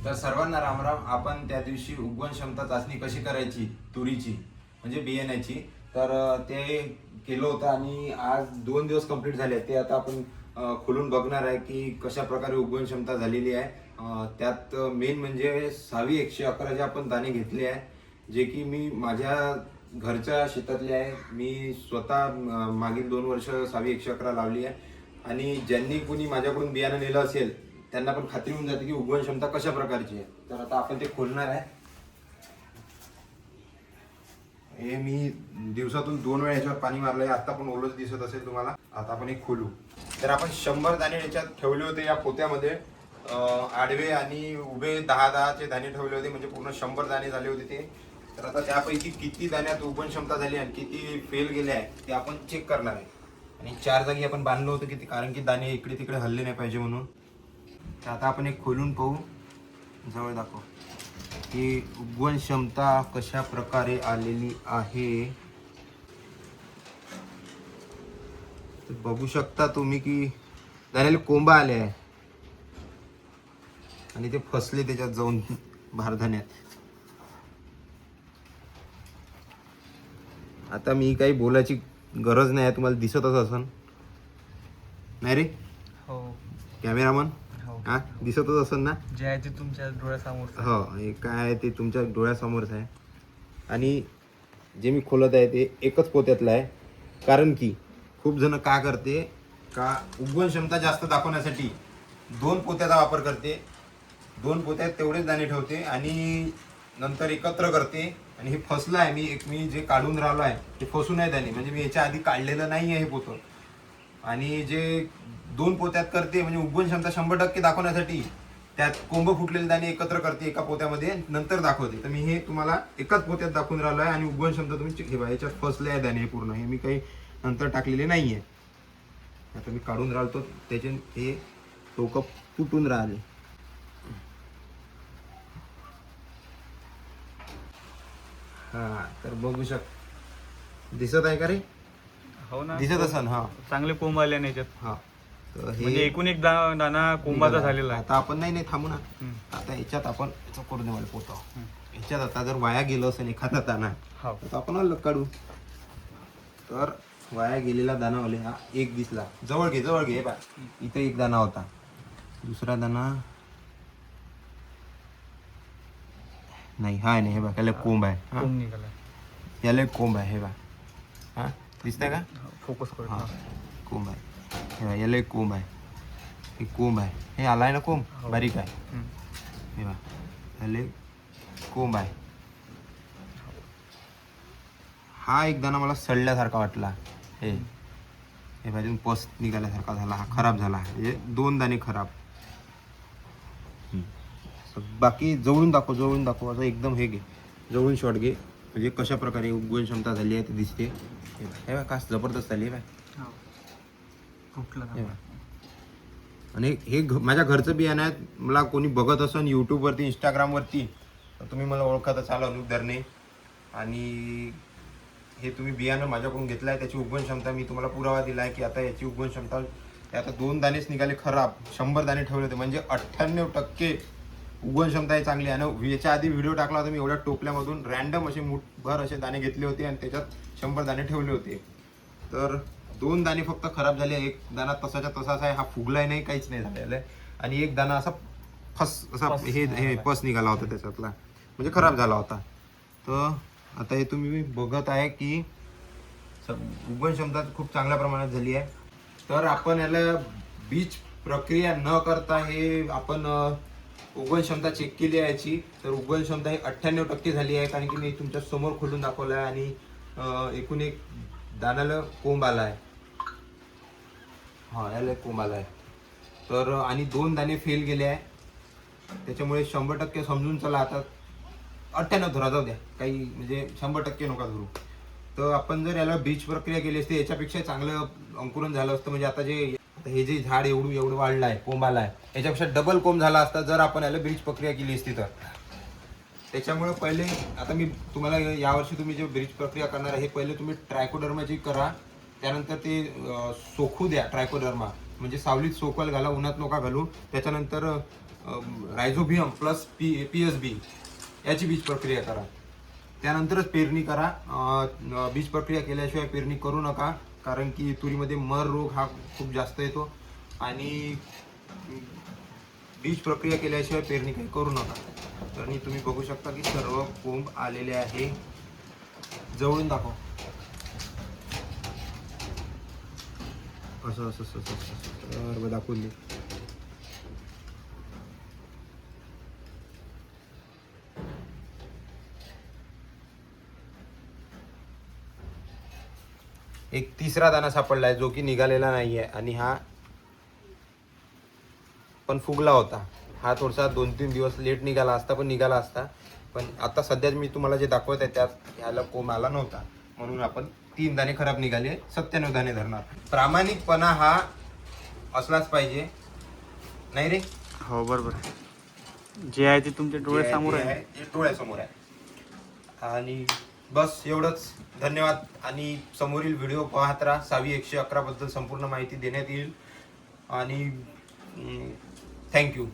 तर सर्वांना रामराम. आपण त्या दिवशी उगवण क्षमता चाचणी कशी करायची तुरीची म्हणजे बियाण्याची तर ते केलं होतं आणि आज 2 दिवस कंप्लीट झाले. ते आता आपण खोलून बघणार आहे की कशा प्रकारे उगवण क्षमता झालेली आहे. त्यात मेन म्हणजे 111 जे आपण दाणे घेतले आहे जे की मी माझ्या घरच्या शेतातले आहे. मी स्वतः मागील 2 वर्ष 111 लावली आहे आणि ज्यांनी कोणी माझ्याकडून बियाणं नेलं असेल त्यांना पण खात्री होऊन जाते की उगवण क्षमता कशा प्रकारची आहे. तर आता आपण ते खोलणार आहे. हे मी दिवसातून 2 वेळा याच्यावर पाणी मारलंय. आता पण ओलंच दिसत असेल तुम्हाला. आता आपण हे खोलू. तर आपण 100 दाणे याच्यात ठेवले होते या पोत्यामध्ये. आडवे आणि उभे 10-10 चे दाणे ठेवले होते म्हणजे पूर्ण 100 दाणे झाले होते ते. तर आता त्यापैकी किती दाण्यात उगवण क्षमता झाली आणि किती फेल गेले आहे ते आपण चेक करणार आहे. आणि 4 जागी आपण बांधलं होतं की कारण की दाणे इकडे तिकडे हल्ले नाही पाहिजे म्हणून. तर आता आपण एक खोलून पाहू. जवळ दाखव की उगवण क्षमता कशा प्रकारे आलेली आहे. तर बघू शकता तुम्ही की दाण्याला कोंबा आले आहे आणि ते फसले त्याच्यात जाऊन भारधान्यात. आता मी काही बोलायची गरज नाही आहे. तुम्हाला दिसतच असन नाही रे? हो कॅमेरामन हो हा दिसतच असन ना? जे आहे ते तुमच्या डोळ्यासमोर. हो हे काय आहे ते तुमच्या डोळ्यासमोरच आहे. आणि जे मी खोलत आहे ते एकच पोत्यातलं आहे. कारण की खूप जण का करते का उगवण क्षमता जास्त दाखवण्यासाठी 2 पोत्याचा वापर करते. 2 पोत्यात तेवढेच दाणे ठेवते आणि नंतर एकत्र करते. आणि हे फसलं आहे. मी जे काढून राहिलो आहे ते फसू नाही दाणे. म्हणजे मी याच्या आधी काढलेलं नाही आहे हे पोतं. आणि जे 2 पोत्यात करते म्हणजे उगवण क्षमता 100% दाखवण्यासाठी त्यात कोंब फुटलेले दाणे एकत्र करते एका पोत्यामध्ये नंतर दाखवते. तर मी हे तुम्हाला एकाच पोत्यात दाखवून राहिलो आहे. आणि उगवण क्षमता तुम्ही हे बघा याच्यात फसले आहे दाणे पूर्ण. हे मी काही नंतर टाकलेले नाही आहे. आता मी काढून राहिलो त्याचे हे टोकं फुटून राहिले. हा तर बघू दिसत आहे का रे? हो ना, दिसत असन. हा चांगले कोंब आले नाही याच्यात. हा तर म्हणजे हे एकूण एक दाना कोंबाचा झालेला आहे. आता आपण नाही थांबू ना. हम्म. आता याच्यात आपण याचं करू दे मला पोता. याच्यात आता जर वाया गेलं असेल एखादा दाना हो तर आपण अलग काढू. तर वाया गेलेला दानावाले हा एक दिसला. जवळ घे बा. इथे एक दाना होता. दुसरा दाना नाही. हा नाही. हे बा त्याला कोंब आहे. हा कोंब निघाला. याला एक कोंब आहे. हे बा हा दिसतंय का? फोकस कर. हा कोंब आहे. हे बा याला एक कोंब आहे. हे कोंब आहे. हे आलाय ना कोंब हो. बारीक आहे. हे बा याला एक कोंब आहे. हा एक दाना मला सडल्यासारखा वाटला. हे बाजून पस निघाल्यासारखा झाला. हा खराब झाला. म्हणजे 2 दाणे खराब. बाकी जवळून दाखव असं एकदम हे घे. जवळून शॉट घे म्हणजे कशा प्रकारे उगवण क्षमता झाली आहे ते दिसते. हे बघ कास जबरदस्त झाली आहे. फुटलं. आणि हे माझ्या घरचं बियाणं आहे. मला कोणी बघत असेल यूट्यूबवरती इंस्टाग्रामवरती तर तुम्ही मला ओळखत असाल अनुप धरणे. आणि हे तुम्ही बियाणं माझ्याकडून घेतलं आहे. त्याची उगवण क्षमता मी तुम्हाला पुरावा दिला आहे की आता याची उगवण क्षमता आता 2 दाणेच निघाले खराब. 100 दाणे ठेवले होते म्हणजे 98% उगवण क्षमता आहे चांगली. आणि याच्या आधी व्हिडिओ टाकला होता मी एवढ्या टोपल्यामधून रॅन्डम असे मुठभर असे दाणे घेतले होते आणि त्याच्यात 100 दाणे ठेवले होते. तर 2 दाणे फक्त खराब झाले. एक दाणा तसाच्या तसाच आहे. हा फुगलाय नाही काहीच नाही झालेलं आहे. आणि एक दाणा असा हे पस निघाला होता त्याच्यातला म्हणजे खराब झाला होता. तर आता हे तुम्ही बघत आहे की उगवण क्षमता खूप चांगल्या प्रमाणात झाली आहे. तर आपण याला बीज प्रक्रिया न करता हे आपण उगवण क्षमता चेक केली आहे याची. तर उगवण क्षमता ही 98% झाली आहे कारण की मी तुमच्या समोर खोलून दाखवलं आहे. आणि एकूण एक दाण्याला कोंब आला आहे. हा याला कोंब आला आहे. तर आणि 2 दाणे फेल गेले आहे. त्याच्यामुळे 100% समजून चला. आता 98 धरा जाऊ द्या काही म्हणजे 100% नका धरू. तर आपण जर याला बीज प्रक्रिया केली असते याच्यापेक्षा चांगलं अंकुरण झालं असतं. म्हणजे आता हे जे झाड एवढं वाढलं आहे कोंब आला आहे याच्यापेक्षा डबल कोंब झाला असता जर आपण याला बीज प्रक्रिया केली असती तर. त्याच्यामुळे पहिले आता मी तुम्हाला यावर्षी तुम्ही जे बीज प्रक्रिया करणार आहे हे पहिले तुम्ही ट्रायकोडर्माची करा. त्यानंतर ते सोखू द्या ट्रायकोडर्मा म्हणजे सावलीत सोकवायला घाला. उन्हात नका घालू. त्याच्यानंतर रायझोबियम प्लस PSB याची बीज प्रक्रिया करा. त्यानंतरच पेरणी करा. बीज प्रक्रिया केल्याशिवाय पेरणी करू नका, कारण की तुरीमध्ये मर रोग हा खूप जास्त येतो आणि बीज प्रक्रिया केल्याशिवाय पेरणी काही करू नका. तर तुम्ही बघू शकता की सर्व कोंब आलेले आहे. जवळून दाखव. असं असं असं सर्व दाखवून दे. एक तिसरा दाणा सापडलाय जो की निघालेला नाहीये आणि हा पण फुगला होता. हा थोडासा 2-3 दिवस लेट निघाला असता, पण निघाला असता. पण आता सध्या मी तुम्हाला जे दाखवत आहे त्यात ह्याला कोंब आला नव्हता, म्हणून आपण 3 दाणे खराब निघाले, 97 दाणे धरणार. प्रामाणिकपणा हा असलाच पाहिजे, नाही रे? हो बरोबर. जे आहे ते तुमच्या डोळ्यासमोर आहे. ते डोळ्यासमोर आहे. आणि बस एवढंच. धन्यवाद. आणि समोरील व्हिडिओ पाहत राहा. सावी 111 बद्दल संपूर्ण माहिती देण्यात येईल. आणि थँक्यू.